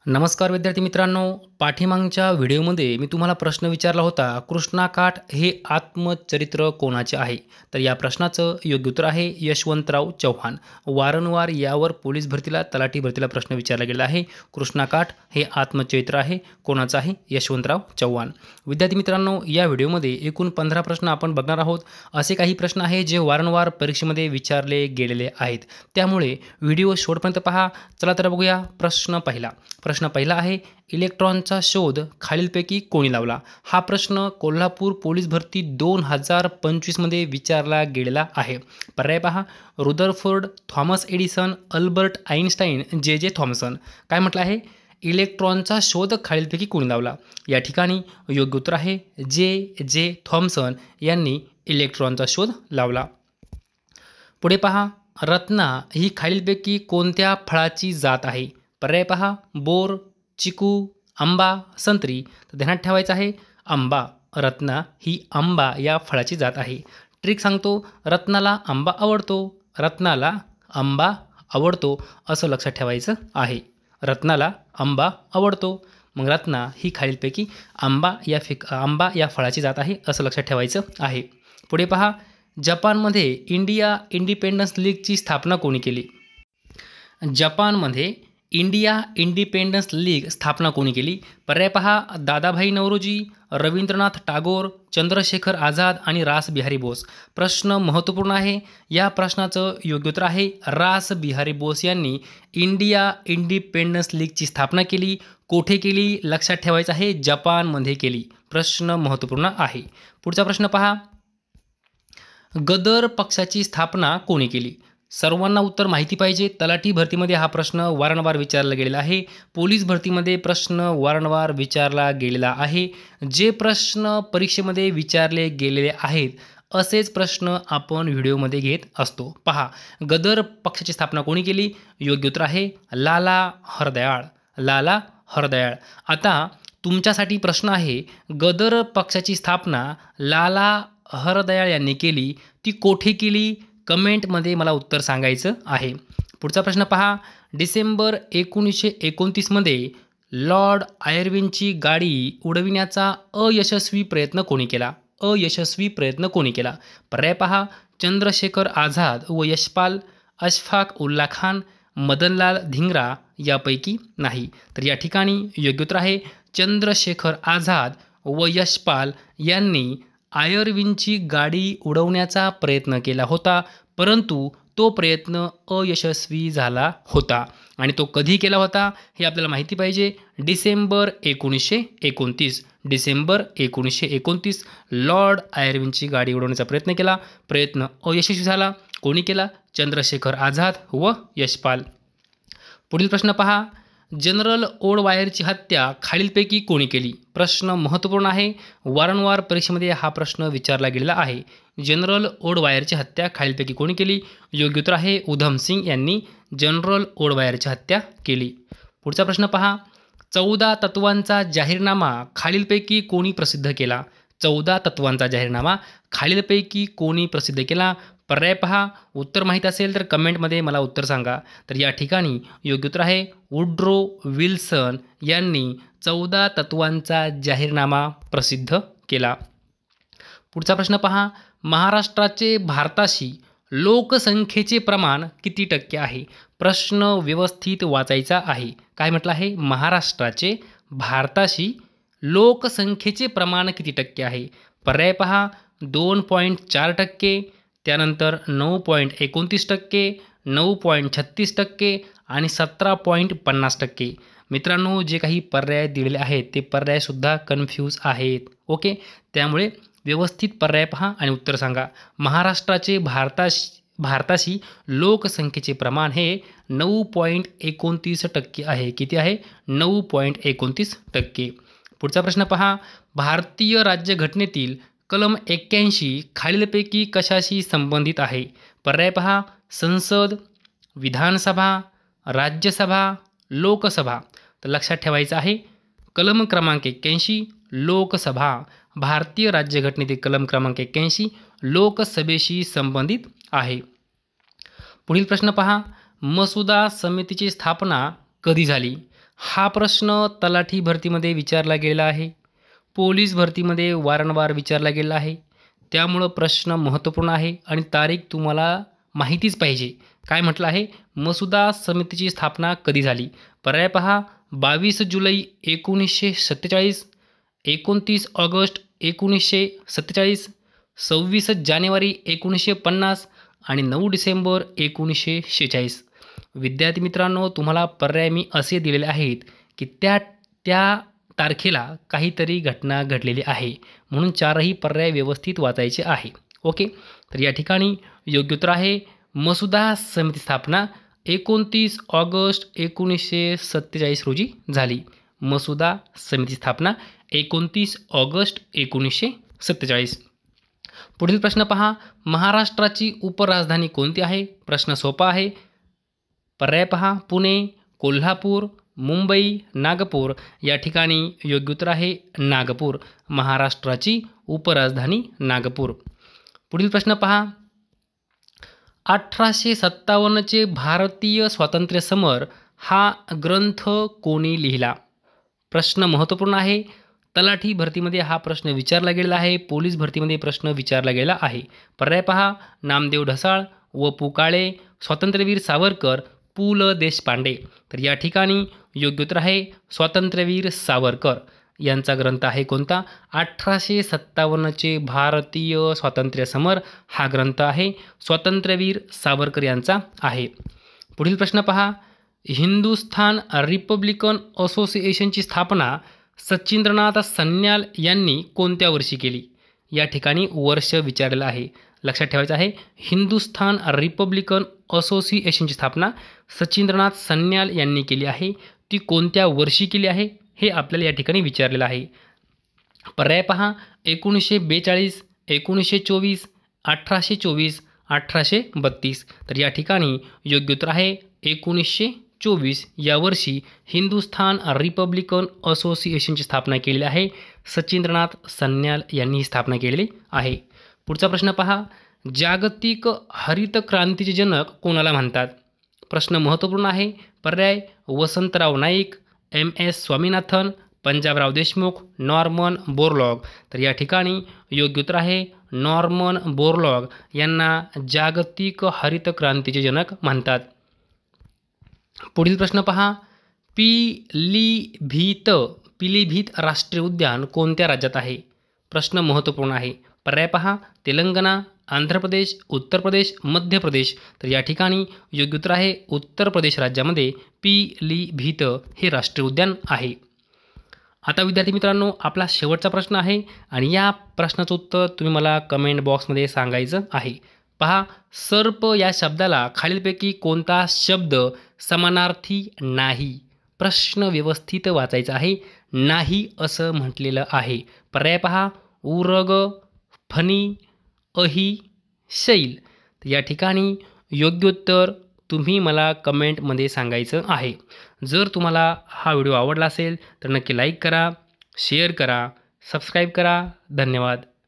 नमस्कार विद्यार्थी मित्रांनो, पाठीमागच्या व्हिडिओमध्ये मी तुम्हाला प्रश्न विचारला होता, कृष्णाकाठ हे आत्मचरित्र कोणाचे आहे? तर या प्रश्नाचं योग्य उत्तर आहे यशवंतराव चव्हाण. वारंवार यावर पोलीस भरतीला, तलाठी भरतीला प्रश्न विचारला गेला आहे. कृष्णाकाठ हे आत्मचरित्र आहे. कोणाचं आहे? यशवंतराव चव्हाण. विद्यार्थी मित्रांनो, या व्हिडिओमध्ये एकूण 15 प्रश्न आपण बघणार आहोत. असे काही प्रश्न आहेत जे वारंवार परीक्षेमध्ये विचारले गेलेले आहेत. त्यामुळे व्हिडिओ शेवटपर्यंत पहा. चला तर बघूया प्रश्न पहिला. प्रश्न पहिला आहे, इलेक्ट्रॉनचा शोध खालीलपैकी कोणी लावला? हा प्रश्न कोल्हापूर पोलीस भरती 2025 मध्ये विचारला गेलेला आहे. पर्याय पहा, Rutherford, Thomas Edison, Albert Einstein, J Thomson. काय म्हटलं आहे? इलेक्ट्रॉनचा शोध खालीलपैकी कोणी लावला? या ठिकाणी योग्य उत्तर आहे जे थॉम्सन यांनी इलेक्ट्रॉनचा शोध लावला. पुढे पहा, रत्ना ही खालीलपैकी कोणत्या फळाची जात आहे? पर्याय पहा, बोर, चिकू, आंबा, संत्री. तर ध्यानात ठेवायचं आहे आंबा. रत्ना ही आंबा या फळाची जात आहे. ट्रिक सांगतो, रत्नाला आंबा आवडतो, रत्नाला आंबा आवडतो असं लक्षात ठेवायचं आहे. रत्नाला आंबा आवडतो. मग रत्ना ही खालीलपैकी आंबा या फळाची जात आहे असं लक्षात ठेवायचं आहे. पुढे पहा, जपानमध्ये इंडिया इंडिपेंडन्स लीगची स्थापना कोणी केली? जपानमध्ये इंडिया इंडिपेंडन्स लीग स्थापना कोणी केली? पर्याय पहा, दादाभाई नौरोजी, रवींद्रनाथ टागोर, चंद्रशेखर आझाद आणि रास बिहारी बोस. प्रश्न महत्त्वपूर्ण आहे. या प्रश्नाचं योग्य उत्तर आहे रास बिहारी बोस यांनी इंडिया इंडिपेंडन्स लीगची स्थापना केली. कोठे केली? लक्षात ठेवायचं आहे, जपानमध्ये केली. प्रश्न महत्त्वपूर्ण आहे. पुढचा प्रश्न पहा, गदर पक्षाची स्थापना कोणी केली? सर्वांना उत्तर माहिती पाहिजे. तलाठी भरतीमध्ये हा प्रश्न वारंवार विचारला गेलेला आहे. पोलीस भरतीमध्ये प्रश्न वारंवार विचारला गेलेला आहे. जे प्रश्न परीक्षेमध्ये विचारले गेलेले आहेत असेच प्रश्न आपण व्हिडिओमध्ये घेत असतो. पहा, गदर पक्षाची स्थापना कोणी केली? योग्य उत्तर आहे लाला हरदयाळ. लाला हरदयाळ. आता तुमच्यासाठी प्रश्न आहे, गदर पक्षाची स्थापना लाला हरदयाळ यांनी केली, ती कोठे केली? कमेंटमध्ये मला उत्तर सांगायचं आहे. पुढचा प्रश्न पहा, डिसेंबर 1929 मध्ये लॉर्ड आयर्विनची गाडी उडविण्याचा अयशस्वी प्रयत्न कोणी केला? अयशस्वी प्रयत्न कोणी केला? पर्याय पहा, चंद्रशेखर आझाद व यशपाल, अशफाक उल्ला खान, मदनलाल धिंगरा यापैकी नाही. तर या ठिकाणी योग्य उत्तर आहे चंद्रशेखर आझाद व यशपाल यांनी आयर्विनची गाडी उडवण्याचा प्रयत्न केला होता, परंतु तो प्रयत्न अयशस्वी झाला होता. आणि तो कधी केला होता हे आपल्याला माहिती पाहिजे. डिसेंबर 1929. डिसेंबर 1929 लॉर्ड आयर्विनची गाडी उडवण्याचा प्रयत्न केला. प्रयत्न अयशस्वी झाला. कोणी केला? चंद्रशेखर आझाद व यशपाल. पुढील प्रश्न पहा, जनरल ओडवायरची हत्या खालीलपैकी कोणी केली? प्रश्न महत्त्वपूर्ण आहे. वारंवार परीक्षेमध्ये हा प्रश्न विचारला गेलेला आहे. जनरल ओडवायरची हत्या खालीलपैकी कोणी केली? योग्य उत्तर आहे उधम सिंग यांनी जनरल ओडवायरची हत्या केली. पुढचा प्रश्न पहा, 14 तत्वांचा जाहीरनामा खालीलपैकी कोणी प्रसिद्ध केला? 14 तत्वांचा जाहीरनामा खालीलपैकी कोणी प्रसिद्ध केला? पर्याय पहा. उत्तर माहीत असेल तर कमेंटमध्ये मला उत्तर सांगा. तर या ठिकाणी योग्य उत्तर आहे वुड्रो विल्सन यांनी 14 तत्वांचा जाहीरनामा प्रसिद्ध केला. पुढचा प्रश्न पहा, महाराष्ट्राचे भारताशी लोकसंख्येचे प्रमाण किती टक्के आहे? प्रश्न व्यवस्थित वाचायचा आहे. काय म्हटलं आहे? महाराष्ट्राचे भारताशी लोकसंख्येचे प्रमाण किती टक्के आहे? पर्याय पहा, 2.4%, त्यानंतर 9.29%, 9.36% आणि 17.50%. मित्रांनो, जे काही पर्याय दिलेले आहेत ते पर्यायसुद्धा कन्फ्यूज आहेत. ओके, त्यामुळे व्यवस्थित पर्याय पहा आणि उत्तर सांगा. महाराष्ट्राचे भारताशी लोकसंख्येचे प्रमाण हे 9.29% आहे. किती आहे? 9.29%. पुढचा प्रश्न पहा, भारतीय राज्यघटनेतील कलम 81 खालीलपैकी कशाशी संबंधित आहे? पर्याय पहा, संसद, विधानसभा, राज्यसभा, लोकसभा. तर लक्षात ठेवायचं आहे कलम क्रमांक 81 लोकसभा. भारतीय राज्यघटनेतील कलम क्रमांक 81 लोकसभेशी संबंधित आहे. पुढील प्रश्न पहा, मसुदा समितीची स्थापना कधी झाली? हा प्रश्न तलाठी भरतीमध्ये विचारला गेला आहे, पोलीस भरतीमध्ये वारंवार विचारला गेला आहे. त्यामुळं प्रश्न महत्त्वपूर्ण आहे आणि तारीख तुम्हाला माहितीच पाहिजे. काय म्हटलं आहे? मसुदा समितीची स्थापना कधी झाली? पर्याय पहा. 22 जुलै 1947, 29 ऑगस्ट 1947, 26 जानेवारी 1950 आणि 9 डिसेंबर 1946. विद्यार्थी मित्रांनो, तुम्हाला पर्याय मी असे दिलेले आहेत की त्या त्या तारखेला काहीतरी घटना घडलेली आहे, म्हणून चारही पर्याय व्यवस्थित वाचायचे आहे. ओके, तर या ठिकाणी योग्य उत्तर आहे मसुदा समिती स्थापना 29 ऑगस्ट 1947 रोजी झाली. मसुदा समिती स्थापना 29 ऑगस्ट 1947. पुढील प्रश्न पहा. महाराष्ट्राची उपराजधानी कोणती आहे? प्रश्न सोपा आहे. पर्याय पहा. पुणे, कोल्हापूर, मुंबई, नागपूर. या ठिकाणी योग्य उत्तर आहे नागपूर. महाराष्ट्राची उपराजधानी नागपूर. पुढील प्रश्न पहा. 1857चे भारतीय स्वातंत्र्य समर हा ग्रंथ कोणी लिहिला? प्रश्न महत्त्वपूर्ण आहे. तलाठी भरतीमध्ये हा प्रश्न विचारला गेलेला आहे, पोलीस भरतीमध्ये प्रश्न विचारला गेला आहे. पर्याय पहा. नामदेव ढसाळ, व.पु. काळे, स्वातंत्र्यवीर सावरकर, पु. ल. देशपांडे. तर या ठिकाणी योग्य उत्तर आहे स्वातंत्र्यवीर सावरकर यांचा ग्रंथ आहे कोणता? 1857चे भारतीय स्वातंत्र्य समर हा ग्रंथ आहे स्वातंत्र्यवीर सावरकर यांचा आहे. पुढील प्रश्न पहा. हिंदुस्थान रिपब्लिकन असोसिएशनची स्थापना सचिंद्रनाथ सन्याल यांनी कोणत्या वर्षी केली? या ठिकाणी वर्ष विचारलेलं आहे, लक्षात ठेवायचं आहे. हिंदुस्थान रिपब्लिकन असोसिएशनची स्थापना सचिंद्रनाथ सन्याल यांनी केली आहे. ती कोणत्या वर्षी केली आहे हे आपल्याला या ठिकाणी विचारलेलं आहे. पर्याय पहा. 1942, 1924, 1824, 1832. तर या ठिकाणी योग्य उत्तर आहे 1924 या वर्षी हिंदुस्थान रिपब्लिकन असोसिएशनची स्थापना केलेली आहे. सचिंद्रनाथ सन्याल यांनी ही स्थापना केलेली आहे. पुढचा प्रश्न पहा. जागतिक हरित क्रांतीचे जनक कोणाला म्हणतात? प्रश्न महत्त्वपूर्ण आहे. पर्याय. Vasantrao Naik, M.S. Swaminathan, Panjabrao Deshmukh, Norman Borlaug. तर या ठिकाणी योग्य उत्तर आहे नॉर्मन बोरलॉग यांना जागतिक हरित क्रांतीचे जनक म्हणतात. पुढील प्रश्न पहा. पिलीभीत राष्ट्रीय उद्यान कोणत्या राज्यात आहे? प्रश्न महत्त्वपूर्ण आहे. पर्याय पहा. तेलंगणा, आंध्र प्रदेश, उत्तर प्रदेश, मध्य प्रदेश. तर या ठिकाणी योग्य उत्तर आहे उत्तर प्रदेश राज्यामध्ये पिलीभीत हे राष्ट्रीय उद्यान आहे. आता विद्यार्थी मित्रांनो, आपला शेवटचा प्रश्न आहे आणि या प्रश्नाचं उत्तर तुम्ही मला कमेंट बॉक्समध्ये सांगायचं आहे. पहा. सर्प या शब्दाला खालीलपैकी कोणता शब्द समानार्थी नाही? प्रश्न व्यवस्थित वाचायचा आहे. नाही असं म्हटलेलं आहे. पर्याय पहा. उरग, फणी, अही, शैल. तर या ठिकाणी योग्य उत्तर तुम्ही मला कमेंटमध्ये सांगायचं आहे. जर तुम्हाला हा व्हिडिओ आवडला असेल तर नक्की लाईक करा, शेअर करा, सबस्क्राईब करा. धन्यवाद.